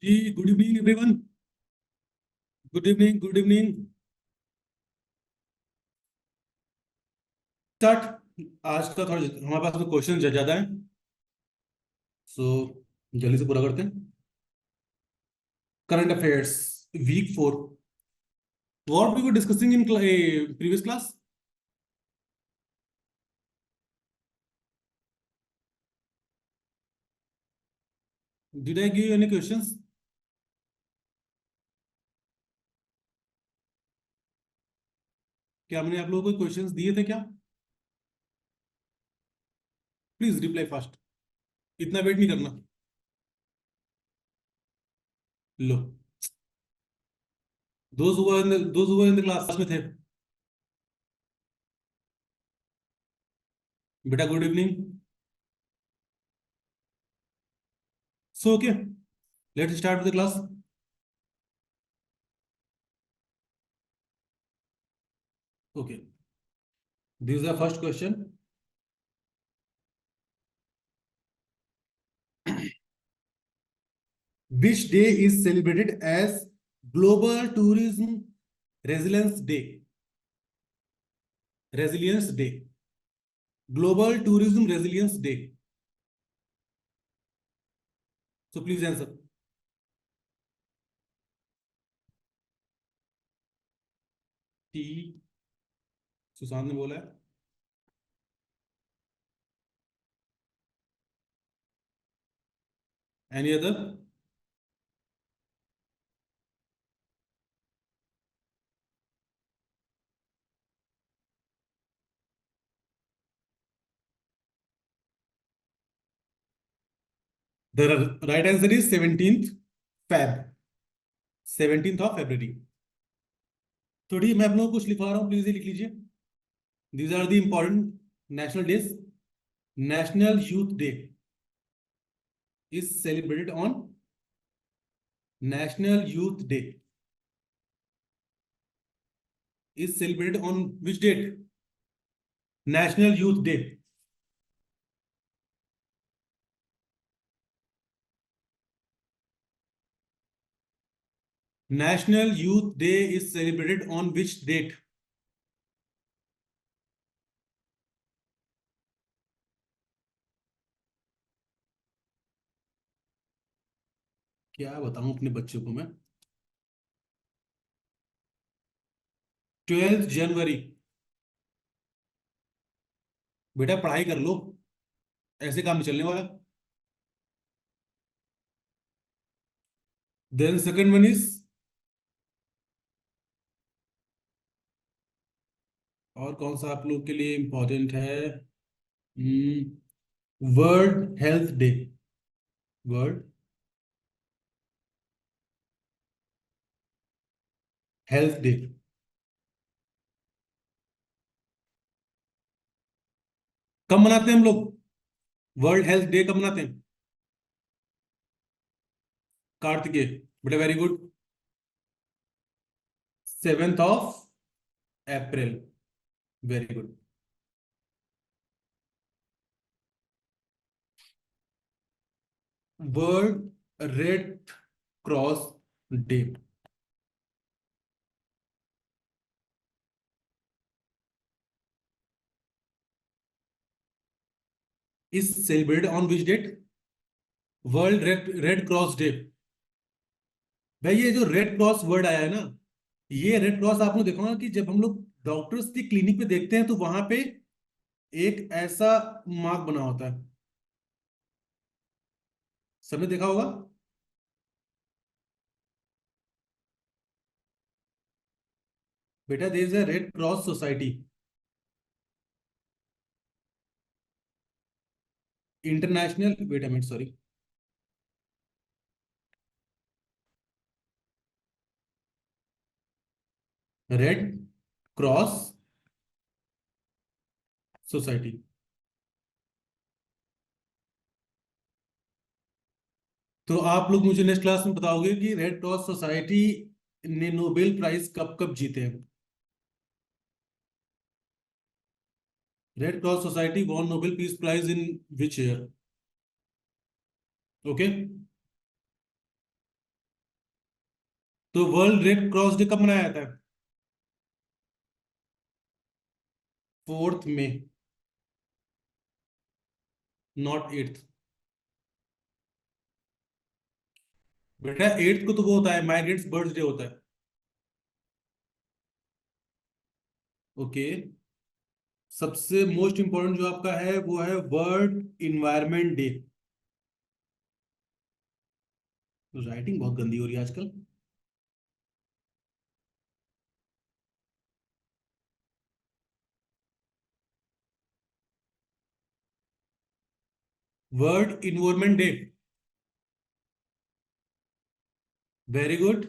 जी good evening everyone. Good evening good evening. Start. आज का थोड़ा हमारे पास में क्वेश्चन ज्यादा है, सो जल्दी से पूरा करते हैं। Current affairs week 4। What we were discussing in previous class. Did I give any questions? क्या मैंने आप लोगों को क्वेश्चंस दिए थे क्या? Please reply fast. इतना वेट नहीं करना। लो, दोज हुआ इन द क्लास में थे। बेटा good evening. So okay, let's start with the class. Okay, this is the first question. Which day is celebrated as Global Tourism Resilience Day? Resilience Day. Global Tourism Resilience Day. So please answer. T. Sushant ने बोला है। Any other? The right answer is 17th Feb. 17th of February. तो ठीक है, मैं आप लोगों को कुछ लिखवा रहा हूँ, प्लीज ये लिख लीजिए। These are the important national days. National Youth Day is celebrated on National Youth Day is celebrated on which date? National Youth Day. National Youth Day is celebrated on which date? क्या बताऊं अपने बच्चों को मैं। 12 जनवरी। बेटा पढ़ाई कर लो, ऐसे काम नहीं चलने वाला। देन सेकंड वन इज, और कौन सा आप लोग के लिए इंपॉर्टेंट है? World health day. World health day कब मनाते हैं हम लोग? वर्ल्ड हेल्थ डे कब मनाते हैं? कार्तिकेय। बेटा very good. 7 April। Very good. World Red Cross Day is celebrated on which date? World Red Cross Day. भाई ये जो रेड क्रॉस वर्ड आया है ना, ये रेड क्रॉस आपने देखा होगा कि जब हम लोग डॉक्टर्स की क्लिनिक पे देखते हैं तो वहां पे एक ऐसा मार्क बना होता है। सबने देखा होगा। बेटा there is a Red Cross Society, international, wait a minute sorry, Red Cross Society. तो आप लोग मुझे नेक्स्ट क्लास में बताओगे कि रेड क्रॉस सोसाइटी ने नोबेल प्राइज कब कब जीते हैं। Red Cross Society won Nobel Peace Prize in which year? Okay, तो वर्ल्ड रेड क्रॉस डे कब मनाया जाता है? 4 मई, नॉट 8th। बेटा 8th को तो वो होता है माइग्रेंट्स बर्थडे होता है। ओके। सबसे मोस्ट इंपॉर्टेंट जो आपका है वो है वर्ल्ड इन्वायरमेंट डे। राइटिंग बहुत गंदी हो रही है आजकल। World Environment Day. Very good.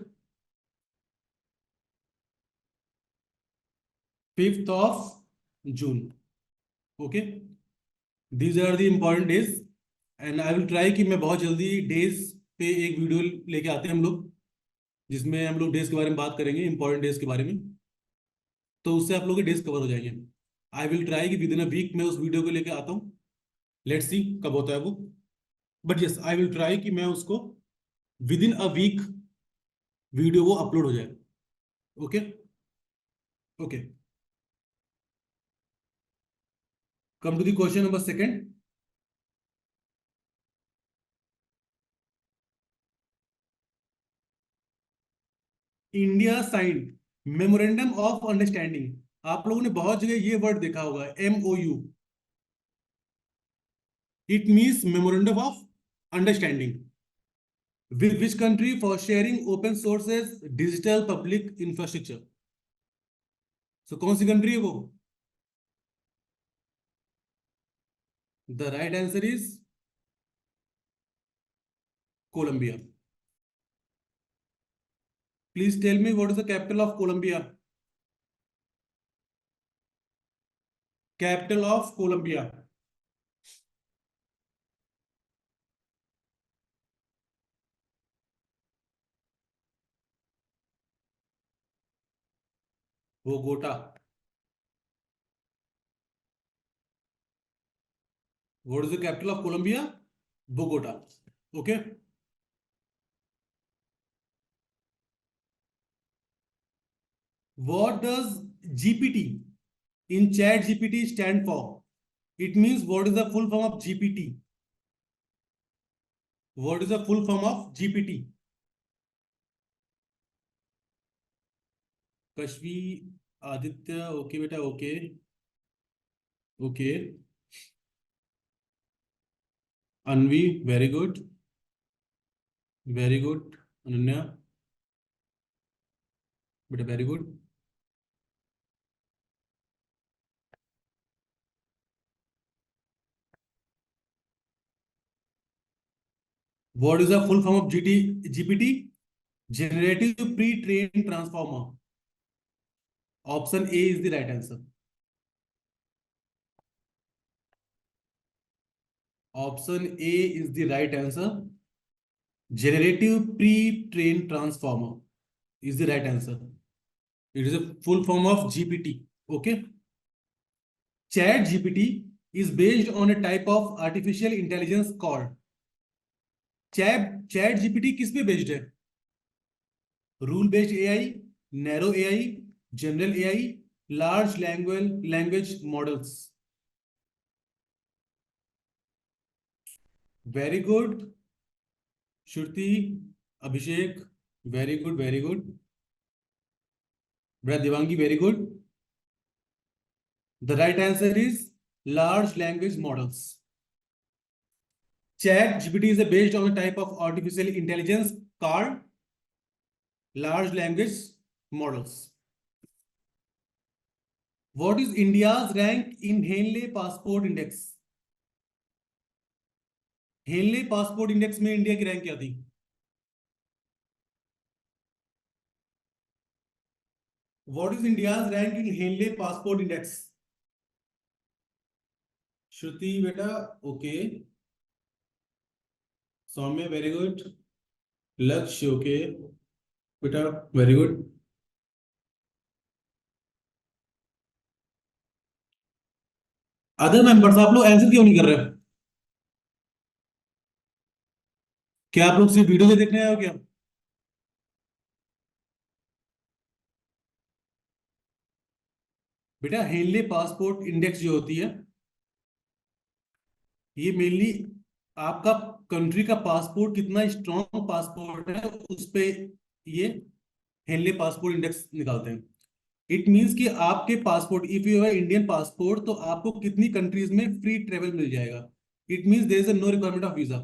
5th of June। Okay. These are the important days. And I will try कि मैं बहुत जल्दी डेज पे एक वीडियो लेके आते हैं हम लोग, जिसमें हम लोग डेज के बारे में बात करेंगे, इंपॉर्टेंट डेज के बारे में। तो उससे आप लोगों के डेज कवर हो जाएंगे। आई विल ट्राई कि विद इन अ वीक मैं उस वीडियो को लेके आता हूँ। लेट्स सी कब होता है वो। But yes, I will try कि मैं उसको within a week video वो अपलोड हो जाए। Okay. Okay. Come to the question number second. India signed memorandum of understanding. आप लोगों ने बहुत जगह ये वर्ड देखा होगा, MOU। It means memorandum of understanding with which country for sharing open sources digital public infrastructure. So कौन सी कंट्री है वो? The right answer is Colombia. Please tell me what is the capital of Colombia? Capital of Colombia. Bogota. What is the capital of Colombia? Bogota. Okay. What does GPT in Chat GPT stand for? It means what is the full form of GPT? What is the full form of GPT? Kashvi, Aditya, okay बेटा, okay. Okay. Anvi, very good. Very good. Ananya, बेटा very good. What is the full form of GPT? Generative Pre-trained Transformer. Option A is the right answer. Option A is the right answer. Generative Pre-trained Transformer is the right answer. It is a full form of GPT. Okay. Chat GPT is based on a type of artificial intelligence called Chat GPT किस पे based है? Rule based AI, narrow AI, general AI, large language models. Very good. Shruti, Abhishek, very good, very good. Brother Divangi, very good. The right answer is large language models. Chat GPT is based on a type of artificial intelligence called large language models. What is India's rank in Henley Passport Index? Henley passport index में India की rank क्या थी? What is India's rank in Henley passport index? Shruti बेटा, okay. Saumya, very good. Lakshya, okay बेटा, very good. Other members, आप लोग answer क्यों नहीं कर रहे? क्या आप लोग सिर्फ वीडियो से देखने आए हो क्या? बेटा हेनले पासपोर्ट इंडेक्स जो होती है, ये मेनली आपका कंट्री का पासपोर्ट कितना स्ट्रॉन्ग पासपोर्ट है उस पे ये हेनले पासपोर्ट इंडेक्स निकालते हैं। इट मींस कि आपके passport, if you have Indian passport, तो आपको कितनी कंट्रीज में फ्री ट्रेवल मिल जाएगा। It means there is no requirement of visa.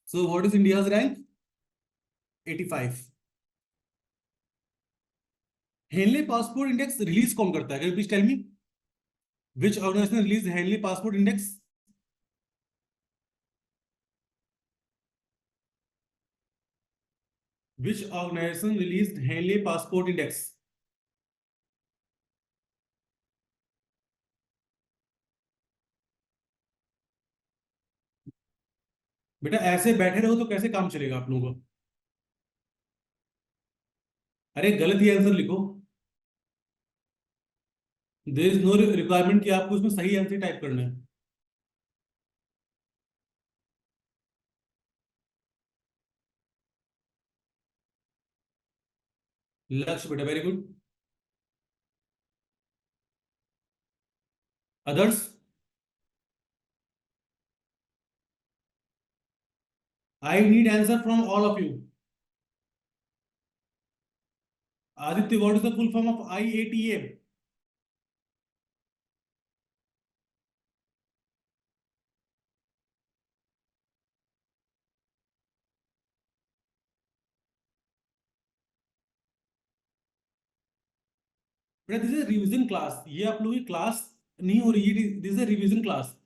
So what is India's rank? 85। Henley passport Index release कौन करता है? Can please tell me which organisation release Henley passport Index? Which organisation release Henley passport Index? बेटा ऐसे बैठे रहो तो कैसे काम चलेगा आप लोगों को? अरे गलत ही आंसर लिखो। देयर इज नो रिक्वायरमेंट कि आपको उसमें सही आंसर टाइप करना है। लक्ष्य बेटा, very good. Others? I need answer from all of you. Aditya, what is the full form of IATA? बेटा दिस इज रिवीजन क्लास, ये आप लोगों की क्लास नहीं हो रही है, दिस इज रिवीजन क्लास।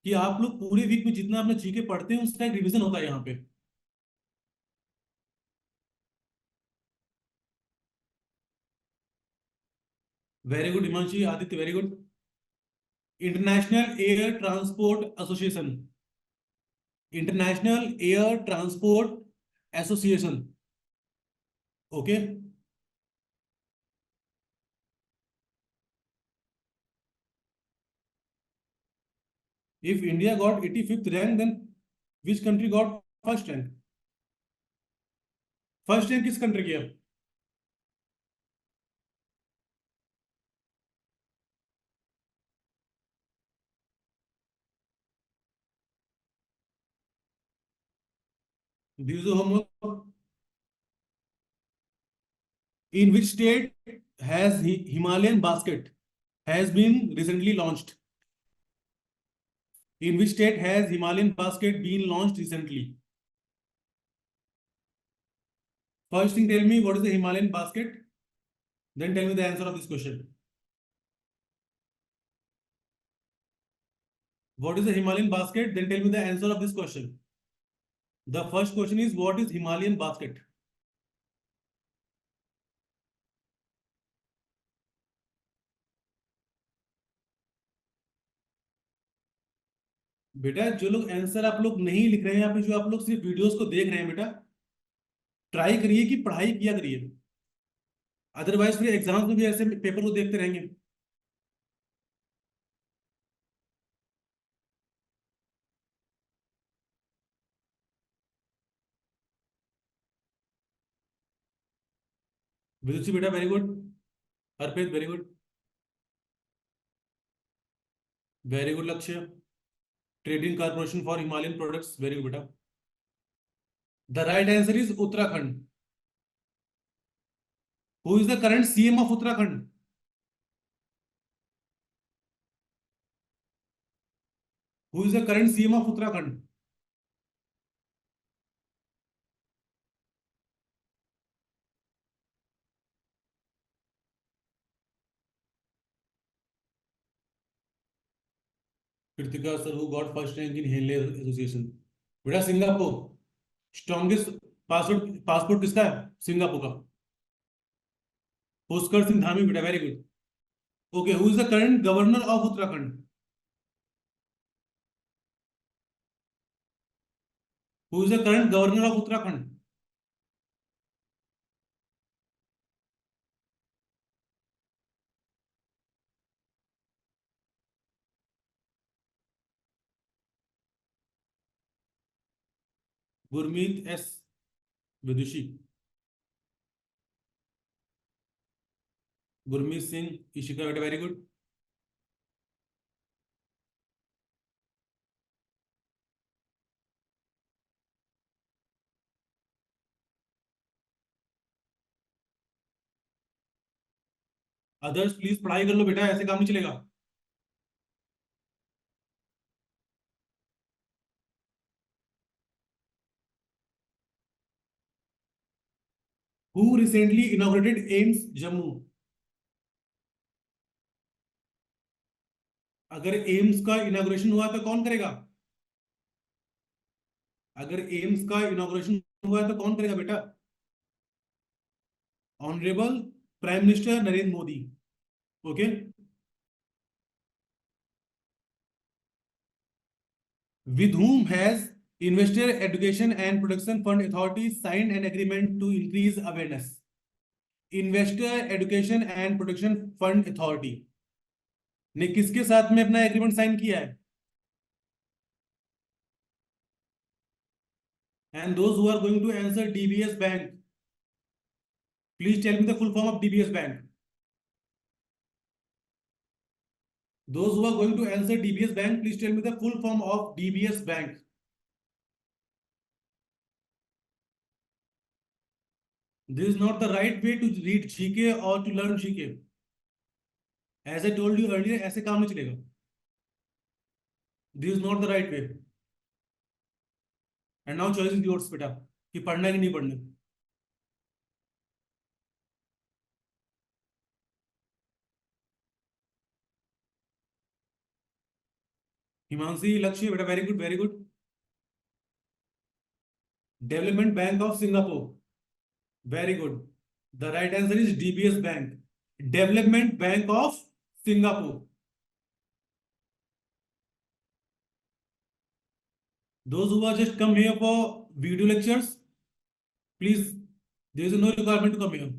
कि आप लोग पूरे वीक में जितना आपने जीके पढ़ते हैं उसका एक रिवीजन होता है यहाँ पे। Very good Himanshi, Aditya very good. International Air Transport Association. International Air Transport Association. Okay. If India got 85th rank, then which country got first rank? First rank किस कंट्री की है? This homework. In which state has Himalayan basket has been recently launched? In which state has Himalayan basket been launched recently? First thing, tell me what is the Himalayan basket. Then tell me the answer of this question. What is the Himalayan basket? Then tell me the answer of this question. The first question is what is Himalayan basket? बेटा जो लोग answer आप लोग नहीं लिख रहे हैं, यहाँ पे जो आप लोग सिर्फ वीडियोस को देख रहे हैं, बेटा ट्राई करिए कि पढ़ाई किया करिए। अदरवाइज फिर एग्जाम्स में भी ऐसे पेपर को देखते रहेंगे। विदुषी बेटा very good. Arpit very good. Very good Lakshya. Trading corporation for Himalayan products, very good बेटा। The right answer is Uttarakhand. Who is the current CM of Uttarakhand? Who is the current CM of Uttarakhand? Kritika sir, who got first rank in Henley association? बेटा Singapore. Strongest passport passport किसका है Singapore का? पुष्कर सिंह धामी बेटा, very good. Okay, who is the current governor of Uttarakhand? Who is the current governor of Uttarakhand? Gurmeet S विदुषी। गुरमीत सिंह, इशिका बेटा, very good. Others please पढ़ाई कर लो बेटा, ऐसे काम नहीं चलेगा। Who recently inaugurated AIIMS Jammu? अगर एम्स का इनॉग्रेशन हुआ तो कौन करेगा? अगर एम्स का इनॉग्रेशन हुआ है तो कौन करेगा बेटा? Honourable prime minister Narendra Modi. Okay. With whom has Investor Education and Protection Fund Authority signed an agreement to increase awareness? Investor Education and Protection Fund Authority ने किसके साथ में अपना एग्रीमेंट साइन किया है? And those who are going to answer DBS Bank, please tell me the full form of DBS Bank. Those who are going to answer DBS Bank, please tell me the full form of DBS Bank. This is not the right way to read GK or to learn GK. As I told you earlier, ऐसे काम नहीं चलेगा. This is not the right way. And now choice is yours बेटा, कि पढ़ना है कि नहीं पढ़ना. हिमांशी, लक्ष्य बेटा, very good very good. Development bank of Singapore, very good. The right answer is DBS bank, development bank of Singapore. Those who are just come here for video lectures, please, there is no requirement to come here.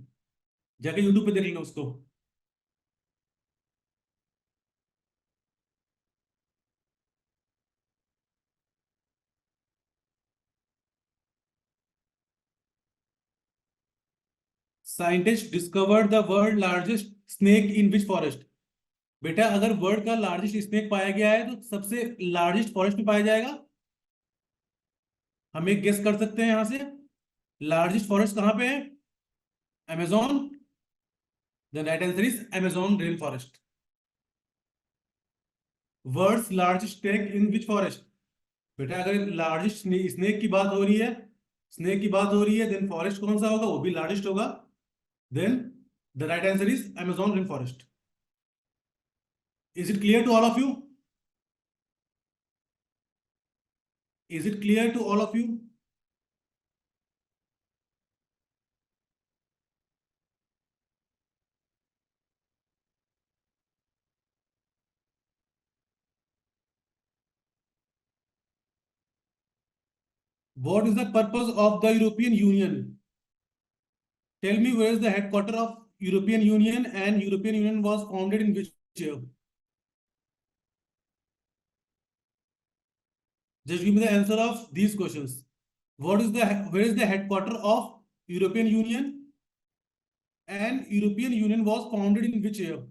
जाके YouTube पे देख लेना उसको. Scientists discovered the world largest snake in which forest? बेटा अगर world का largest snake पाया गया है तो सबसे लार्जेस्ट फॉरेस्ट में पाया जाएगा. हम एक गेस कर सकते हैं यहां से. लार्जेस्ट फॉरेस्ट कहां पे है? Amazon. The right answer is Amazon rainforest. World's largest snake in which forest? बेटा अगर लार्जेस्ट स्नेक की बात हो रही है, स्नेक की बात हो रही है, देन फॉरेस्ट कौन सा होगा? वो भी लार्जेस्ट होगा. Then the right answer is Amazon rainforest. Is it clear to all of you? Is it clear to all of you? What is the purpose of the European Union? Tell me where is the headquarter of European Union, and European Union was founded in which year? Just give me the answer of these questions. What is the where is the headquarter of European Union, and European Union was founded in which year?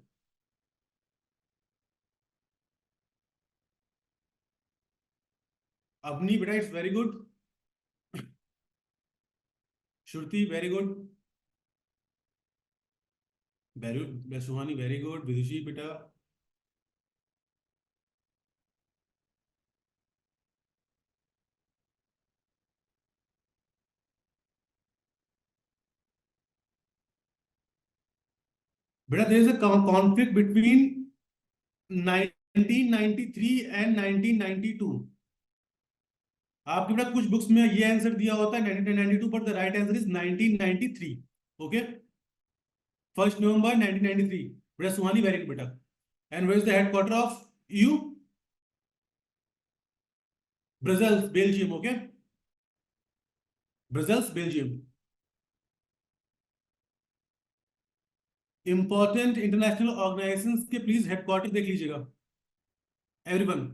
Avni beta, it's very good. Shruti, very good. Very, Suhani, very good. Vidushi beta. Beta, there is a conflict between 1993 and 1992. आपके बेटा कुछ books में ये answer दिया होता है 1992, but the right answer is 1993. Okay, 1 November 1993. बेटा Suhani, very good बेटा. And where is the headquarter of EU? Brussels, Belgium. Okay, Brussels, Belgium. Important international organisations के प्लीज हेडक्वार्टर देख लीजिएगा everyone.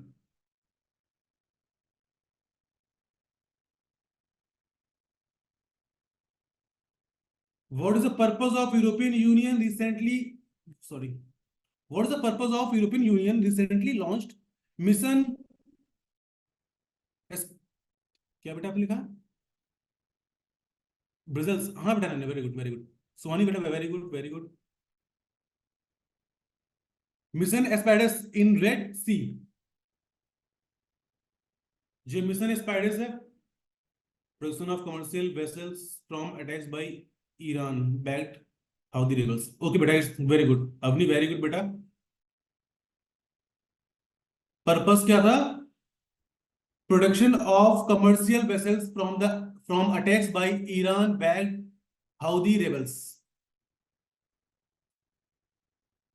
What is the purpose of European Union recently sorry, what is the purpose of European Union recently launched mission, क्या बेटा आपने लिखा? Brussels, हाँ बेटा, very good very good. Soni बेटा, very good very good. Mission Aspides in Red Sea. जो mission Aspides है, production of commercial vessels from attacks by Iran backed Houthi rebels. Okay बेटा, it's very good, Avni very good बेटा। Purpose क्या था? Production of commercial vessels from attacks by Iran backed Houthi rebels.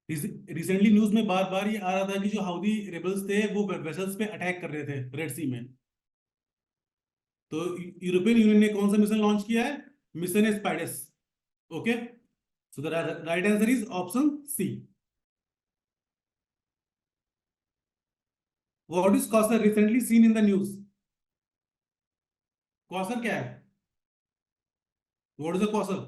Recently news में बार बार ये आ रहा था कि जो हाउदी रेबल्स थे वो वेसल्स पे अटैक कर रहे थे रेड सी में। तो यूरोपियन यूनियन ने कौन सा मिशन लॉन्च किया है? Mission Aspides. Okay, so the right answer is option C. What is quasar recently seen in the news? Quasar क्या है? What is the quasar?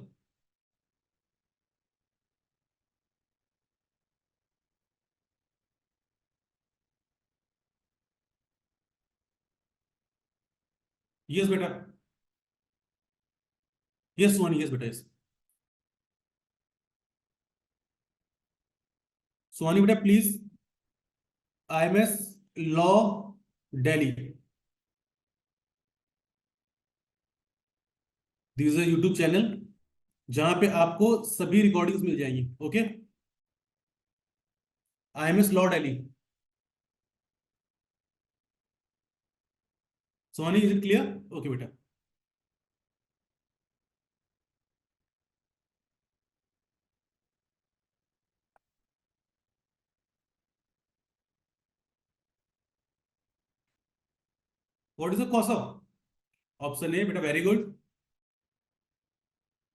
Yes बेटा, यस सोनी, यस बेटा, यस। सोनी बेटा please, IMS law Delhi, this is a YouTube channel जहां पे आपको सभी recordings मिल जाएंगी। Okay, IMS law Delhi. Soni, is it clear? Okay बेटा। What is the quasar? Option ए बेटा, very good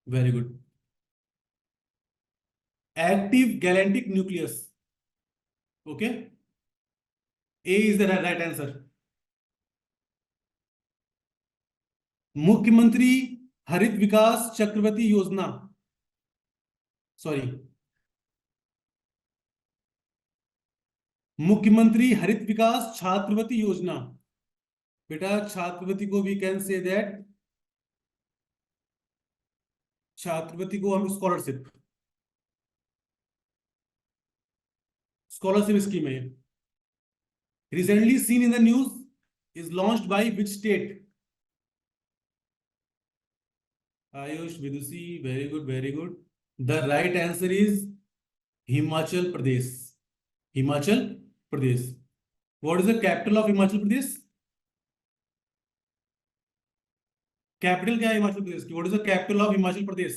very good. Active galactic nucleus. Okay, A is the right answer. मुख्यमंत्री हरित विकास चक्रवर्ती योजना, सॉरी, मुख्यमंत्री हरित विकास छात्रवृत्ति योजना। बेटा छात्रवृत्ति को वी कैन से दैट, छात्रवृत्ति को हम स्कॉलरशिप, स्कॉलरशिप स्कीम है। Recently seen in the news is launched by which state? Ayush Vidushi, very good very good. The right answer is Himachal Pradesh, Himachal Pradesh. What is the capital of Himachal Pradesh? Capital क्या है हिमाचल प्रदेश की? What is the capital of Himachal Pradesh?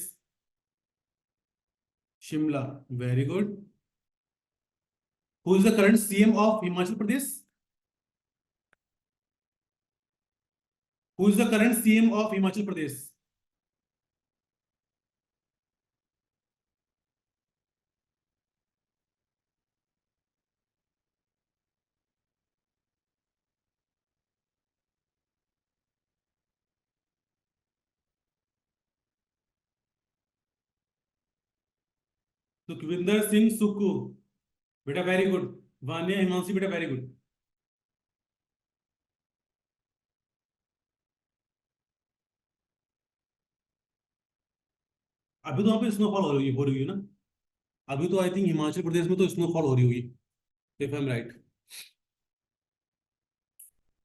Shimla, very good. Who is the current CM of Himachal Pradesh? Who is the current CM of Himachal Pradesh? Sukhvinder Singh Sukhu, बेटा very good. Vaniya Himanshi, बेटा very good. अभी तो वहां पे snowfall हो रही है ना? अभी तो आई थिंक हिमाचल प्रदेश में तो स्नोफॉल हो रही होगी, if I am right.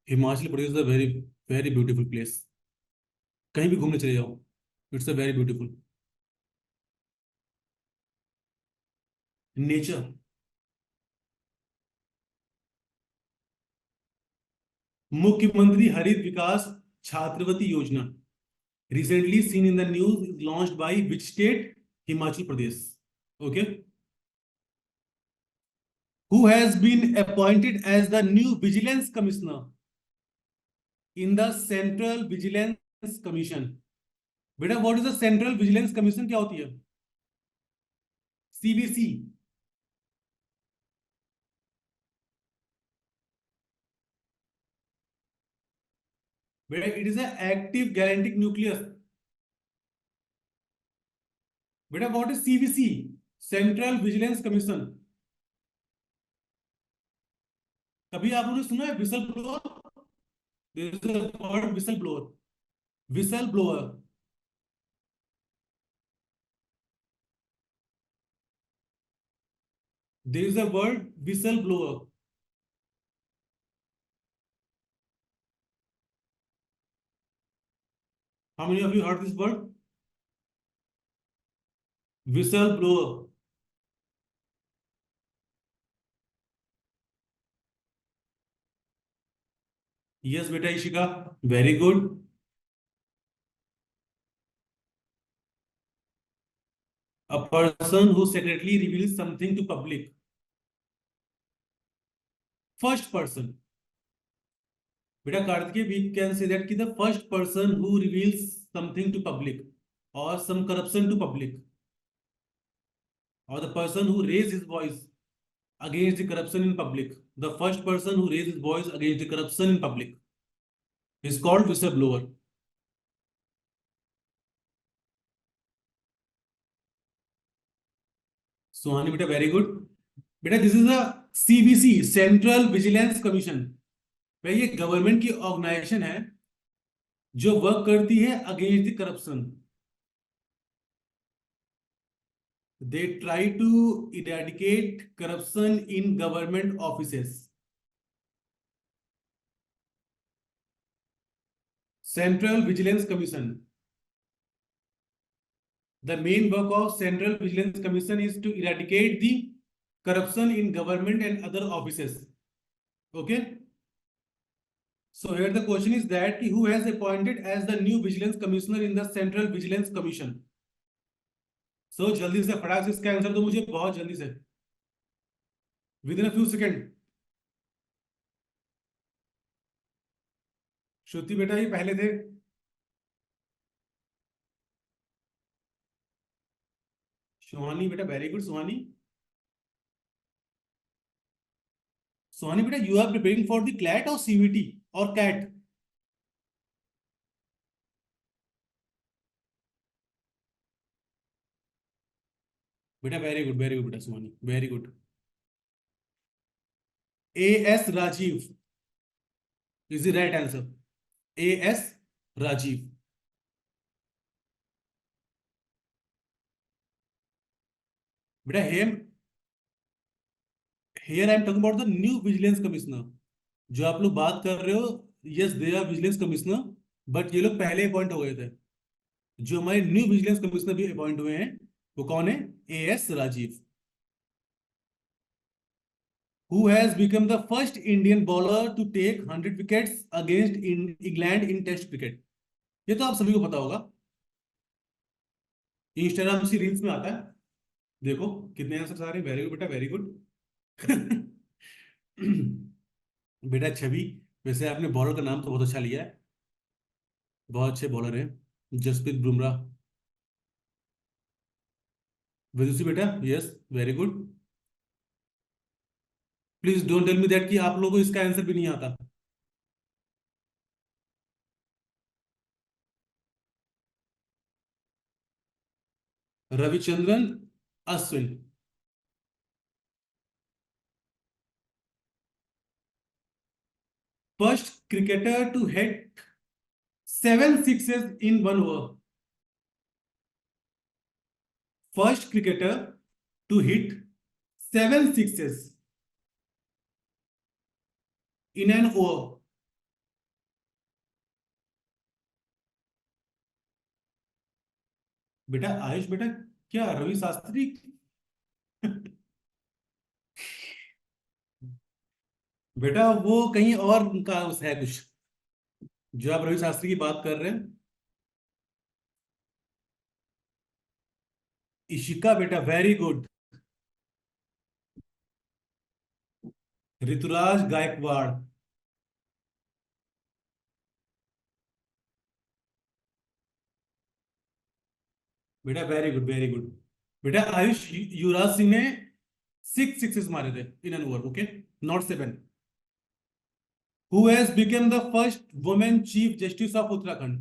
Himachal Pradesh is a very very beautiful place. कहीं भी घूमने चले जाओ, it's a very beautiful nature. मुख्यमंत्री हरित विकास छात्रवृत्ति योजना recently seen in the news is launched by which state? Himachal Pradesh. Okay, who has been appointed as the new vigilance commissioner in the Central Vigilance Commission? बेटा what is the central vigilance commission, क्या होती है? CVC। बेटा it is active galactic nucleus. बेटा what is CVC? Central vigilance commission, कभी आप लोगों ने सुना है whistle blower? There is a word whistle blower, whistle blower. There is a word whistle blower. How many of you heard this word, whistle blower? Yes बेटा Ishika, very good. A person who secretly reveals something to public. First person. बेटा Kartikeya, we can say that कि the first person who reveals something to public or some corruption to public, or the person who raise his voice against the corruption in public, the first person who raise his voice against the corruption in public is called whistleblower. सुहानी बेटा very good. बेटा this is the CBC, central vigilance commission. भाई ये government की organisation है जो work करती है against the corruption. They try to eradicate corruption in government offices. Central Vigilance Commission. The main work of Central Vigilance Commission is to eradicate the corruption in government and other offices. Okay. So here the question is that who has appointed as the new Vigilance Commissioner in the Central Vigilance Commission? So जल्दी से फटाक से इसका answer दो मुझे, बहुत जल्दी से, within a few seconds. श्रुति बेटा ये पहले थे। सुहानी बेटा वेरी गुड। सुहानी, सुहानी बेटा you are preparing for the CLAT और सीवीटी और कैट? बेटा वेरी गुड बेटा Suhani, very good. A S Rajeev is the right answer. A S Rajeev. बेटा Hem, here I am talking about the new vigilance commissioner. जो आप लोग बात कर रहे हो, yes they are vigilance commissioner, but ये लोग पहले अपॉइंट हो गए थे। जो हमारे न्यू विजिलेंस कमिश्नर भी अपॉइंट हुए हैं वो कौन है? A S Rajeev. Who has become the first Indian bowler to take 100 wickets against England in Test cricket? ये तो आप सभी को पता होगा, इंस्टाग्राम की रील्स में आता है। देखो कितने आंसर आ रहे हैं। वेरी गुड बेटा, वेरी गुड। बेटा छवि, वैसे आपने बॉलर का नाम तो बहुत अच्छा लिया है, बहुत अच्छे बॉलर हैं। जसप्रीत बुमराह। विदुषी बेटा yes, very good. Please don't tell me that कि आप लोगों को इसका आंसर भी नहीं आता। Ravichandran Ashwin. First cricketer to hit 7 sixes in 1 over. First cricketer to hit 7 sixes in an over. बेटा आयुष बेटा, क्या रवि शास्त्री? बेटा वो कहीं और का है कुछ, जो आप रवि शास्त्री की बात कर रहे हैं। इशिका बेटा वेरी गुड। ऋतुराज गायकवाड़। बेटा वेरी गुड, वेरी गुड। बेटा आयुष, युवराज सिंह ने 6 sixes मारे थे in an over, okay, not 7। Who has become the first woman chief justice of Uttarakhand?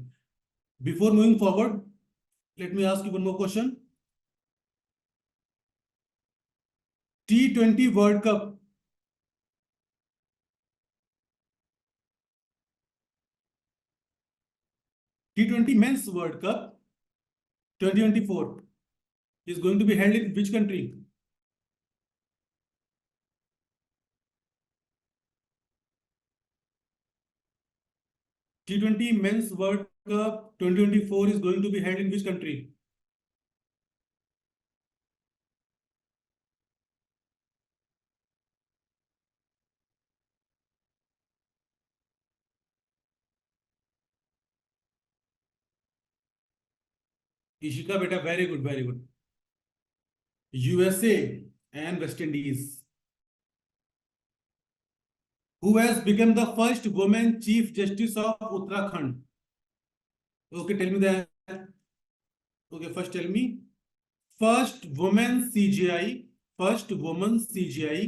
Before moving forward, let me ask you one more question. T20 world cup, T20 mains world cup 2024 is going to be held in which country? T20 men's world cup 2024 is going to be held in which country? Ishika बेटा, very good very good. USA and West Indies. Who has become the first woman chief justice of Uttarakhand? Okay, tell me that. Okay, first tell me. First woman CGI. First woman CGI.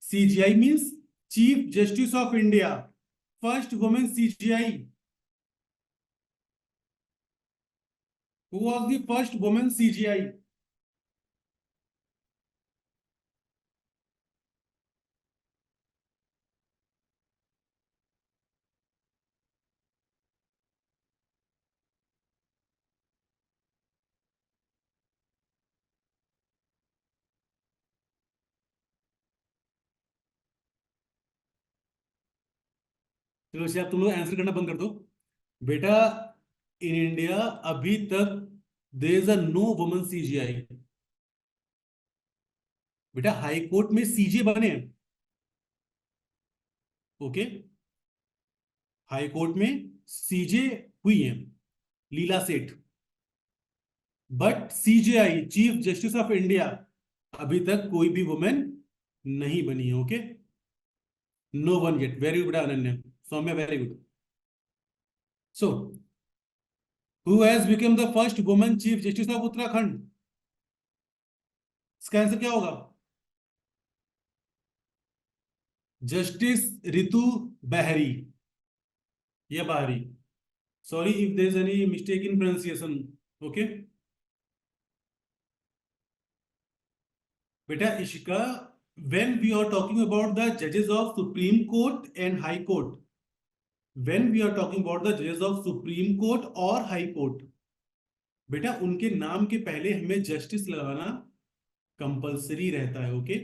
CGI means Chief Justice of India. First woman CGI. Who was the first woman CGI? चलो से आप तुम लोग answer करना बंद कर दो बेटा। इन इंडिया अभी तक there is a no woman CJI. बेटा हाई कोर्ट में सीजे बने हैं। ओके, हाई कोर्ट में सीजे हुई है Leela Seth, but CJI chief justice of India अभी तक कोई भी वुमेन नहीं बनी है। Okay, no one get. Very good Ananya, Saumya, very good. So who has become the first women chief justice of Uttarakhand? इसका आंसर क्या होगा? जस्टिस रितु बहरी या Bahri. Sorry if there is any mistake in pronunciation. Okay बेटा Ishika, when we are talking about the judges of Supreme Court and High Court, when we are talking about the judges of Supreme Court or High Court, बेटा उनके नाम के पहले हमें justice लगाना compulsory रहता है। Okay,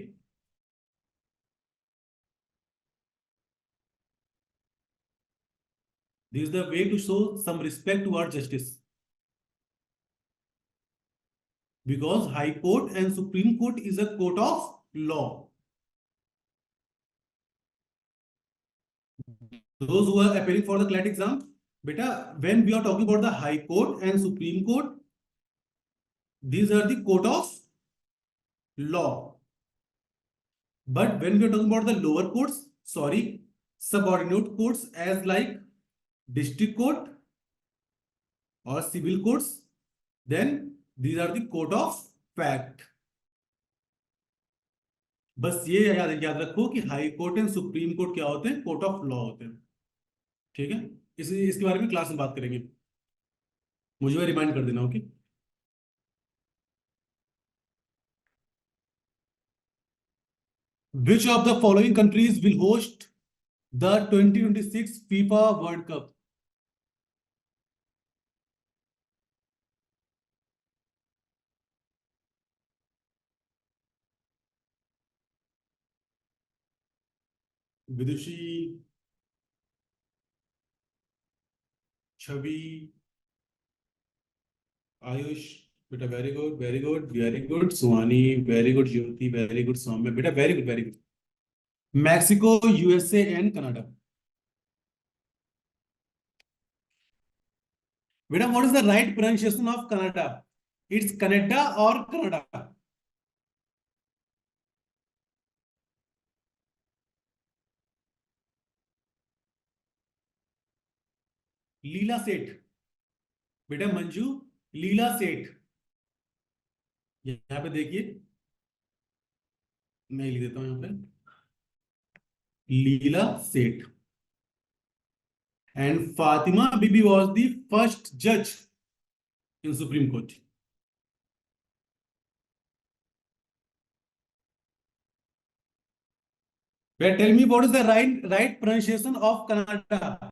this is the way to show some respect towards justice, because High Court and Supreme Court is a court of law. Those who are appearing for the CLAT exam, beta, when we are talking about the High Court and Supreme Court, these are the court of law. But when we are talking about the lower courts, sorry, subordinate courts as like district court or civil courts, then these are the court of fact. बस ये याद रखो कि high court and supreme court क्या होते हैं? Court of law होते हैं। ठीक है, इसके बारे में क्लास में बात करेंगे, मुझे रिमाइंड कर देना। Okay, which of the following countries will host the 2026 FIFA World Cup? Vidushi, Chhavi, Ayush बेटा, very good very good very good. Suhani, very good. Jyoti, very good. Saumya बेटा, very good very good. Mexico, USA and Canada. बेटा what is the right pronunciation of Canada? It's Canada और Canada? Leela Seth बेटा, मंजू लीला सेठ। यहाँ पे देखिए, मैं लिख देता हूं यहाँ पे Leela Seth. And Fatima Bibi was the first जज in supreme court. Well, tell me what is the right pronunciation of Canada?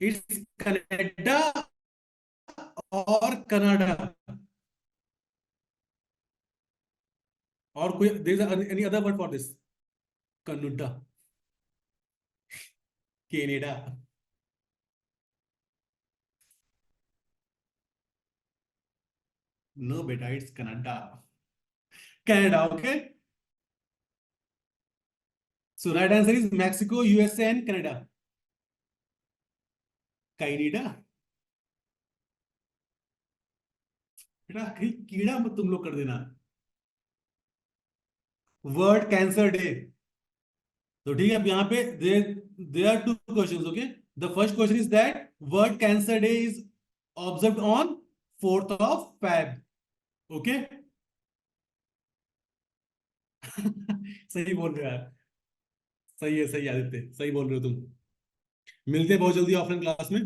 It's Canada or Canada, or कोई there is any other word for this? Canada, Canada. No, beta, it's Canada. Canada, okay? So right answer is Mexico, USA, and Canada. Canada. बेटा कहीं कीड़ा मत तुम लोग कर देना. World cancer Day. तो ठीक है, अब यहाँ पे there are two questions, okay. The first question is that World cancer day is observed on 4th of Feb. Okay. सही बोल रहे हो यार. सही है आदित्य, सही बोल रहे हो तुम. मिलते हैं बहुत जल्दी ऑफलाइन क्लास में.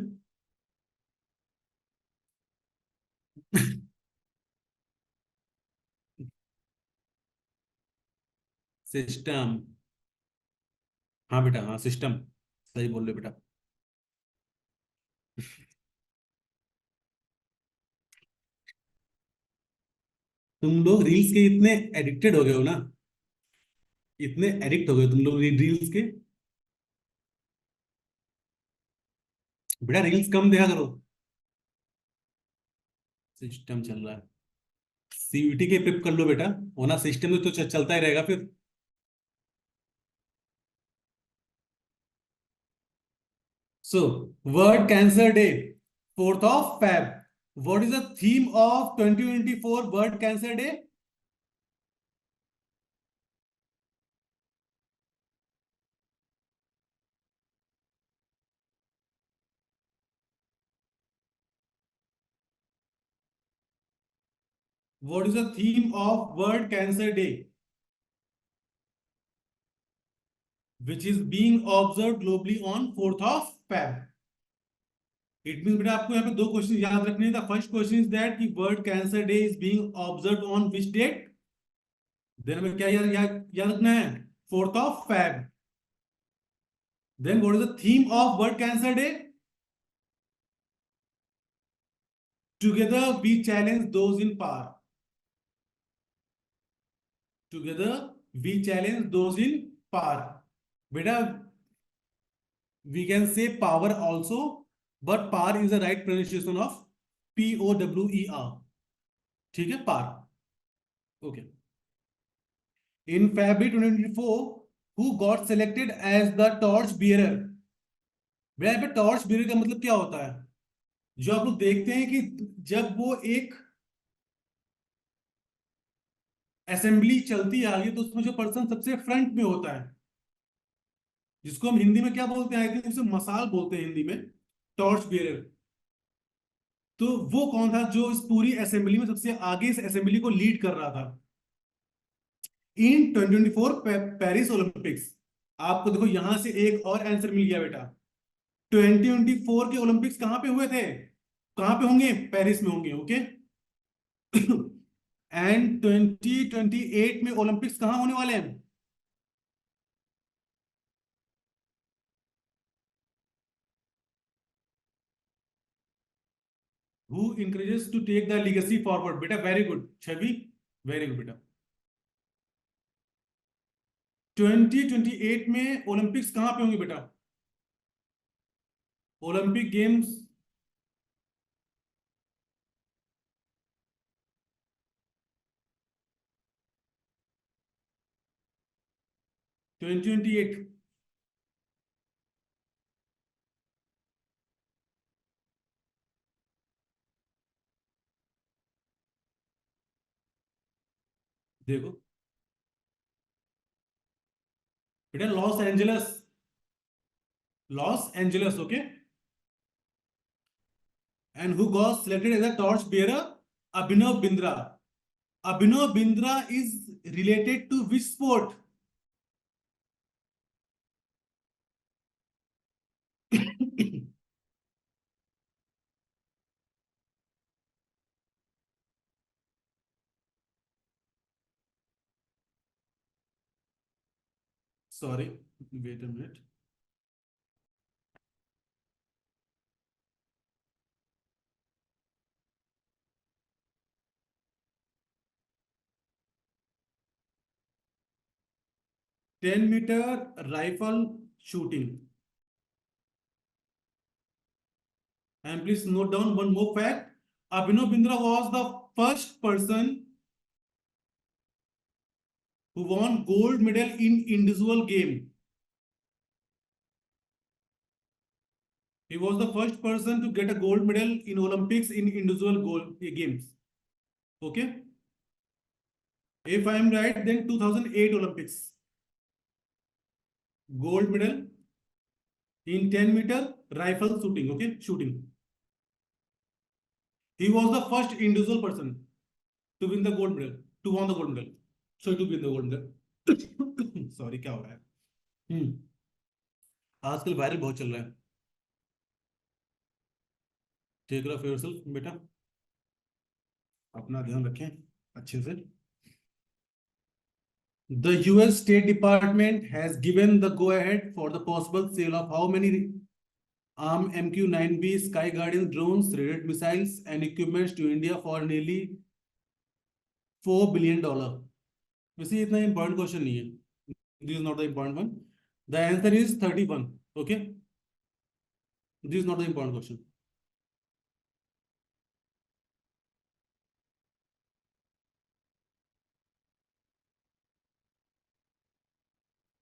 सिस्टम. हाँ बेटा, हाँ सिस्टम. सही बोल रहे हो बेटा. तुम लोग रील्स के इतने एडिक्टेड हो गए हो ना. इतने एडिक्ट हो गए तुम लोग रील्स के. बेटा रील्स कम देखा करो. सिस्टम चल रहा है. सीयूटी के प्रिप कर लो बेटा. होना सिस्टम तो चलता ही रहेगा फिर. So world cancer day 4th of Feb. What is the theme of 2024 world cancer day? What is the theme of world cancer day which is being observed globally on 4th of Feb? It mean बेटा आपको यहाँ पे दो question याद रखने हैं. The first question is that कि world cancer day is being observed on which date. Then हमें क्या याद रखना है? 4th of Feb. Then what is the theme of world cancer Day? Together we challenge those in power. Together we challenge those in power. बेटा we can say power also, but power is the right pronunciation of POWER. ठीक है, पार. Okay. In February 2024 who got selected as the torch bearer? मेरा यहाँ पे torch bearer का मतलब क्या होता है? जो आप लोग देखते हैं कि जब वो एक असेंबली चलती है आगे, तो उसमें जो पर्सन सबसे फ्रंट में होता है, जिसको हम हिंदी में क्या बोलते हैं, आई थिंक उसे मसाल बोलते हैं हिंदी में. Torch bearer. तो वो कौन था जो इस पूरी असेंबली में सबसे आगे इस असेंबली को लीड कर रहा था इन 2024 पेरिस ओलंपिक्स? आपको देखो यहां से एक और आंसर मिल गया बेटा. 2024 के ओलंपिक्स कहां पे हुए थे? कहां पे होंगे? पेरिस में होंगे. ओके. एंड 2028 में ओलंपिक्स कहां होने वाले हैं? Who encourages to take the legacy forward? बेटा very good Chhavi. Very good बेटा. 2028 में ओलंपिक्स कहां पे होंगे बेटा? Olympic Games. 2028. देखो बेटा, Los Angeles. Los Angeles. Okay. And who got selected as a torch bearer? Abhinav Bindra. Abhinav Bindra is related to which sport? Sorry, wait a minute. 10 meter rifle shooting. And please note down one more fact. Abhinav Bindra was the first person who won gold medal in individual game. He was the first person to get a gold medal in Olympics in individual games. Okay. If I am right, then 2008 Olympics. Gold medal in 10 meter rifle shooting. Okay, shooting. He was the first individual person to win the gold medal, to win the gold medal. So to win the gold medal. Sorry, क्या हो रहा है? आजकल viral बहुत चल रहा है। Take care of yourself बेटा, अपना ध्यान रखें अच्छे से। The US State Department has given the go-ahead for the possible sale of how many ARM MQ-9B Sky Guardian drones, Rated missiles, and equipments to India for nearly $4 billion. वैसे ये इतना important question नहीं है. This is not the important one. The answer is 31. Okay. This is not the important question.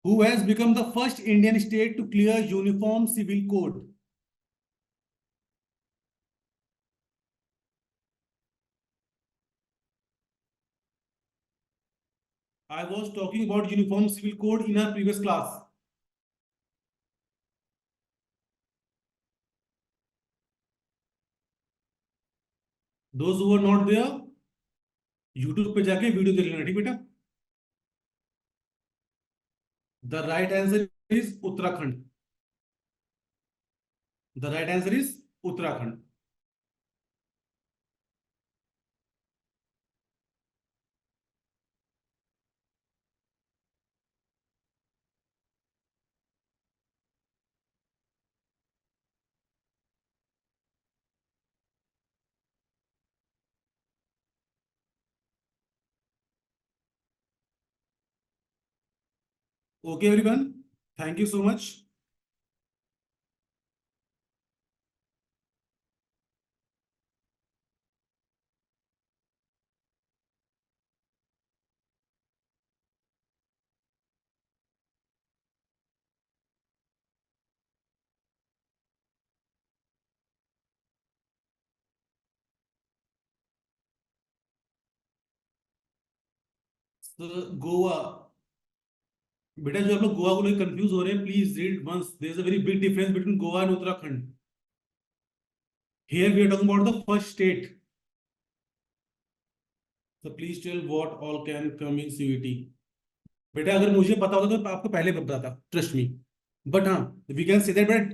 Who has become the first Indian state to clear uniform civil code? I was talking about uniform civil code in our previous class. Those who were not there, YouTube पे जाके video देख लेना, ठीक बेटा? The right answer is Uttarakhand. The right answer is Uttarakhand. Okay, everyone. Thank you so much. So, Goa. बेटा जो आप लोग गोवा को लेकर कंफ्यूज हो रहे हैं, please read once. There is a very big difference between Goa and Uttarakhand. Here we are talking about the first state. So please tell what all can come in CVT. बेटा अगर मुझे पता होता तो आपको पहले पता था, ट्रस्ट मी. बट हाँ, we can say that but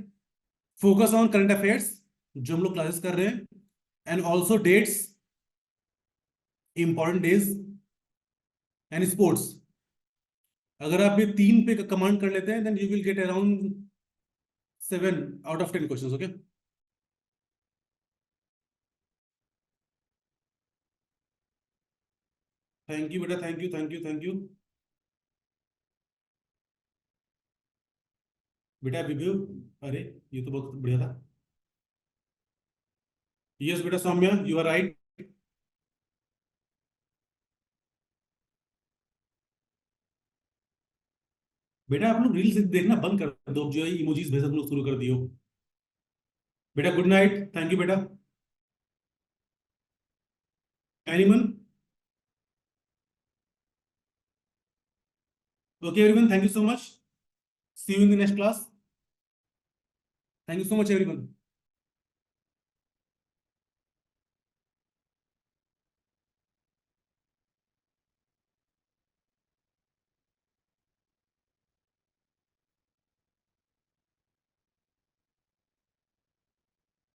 focus on current affairs जो हम लोग क्लासेस कर रहे हैं, and also dates, important days and sports. अगर आप ये तीन पे कमांड कर लेते हैं then you will get around 7 out of 10 questions. Okay. Thank you बेटा, thank you thank you thank you. बेटा रिव्यू, अरे ये तो बहुत बढ़िया था. यस बेटा सौम्या, यू आर राइट. बेटा आप लोग रील्स देखना बंद कर दो, जो इमोजीज भेजना तुम लोग शुरू कर दियो. बेटा गुड नाइट, थैंक यू बेटा. Anyone? Okay everyone, thank you so much. See you in the next class. Thank you so much everyone.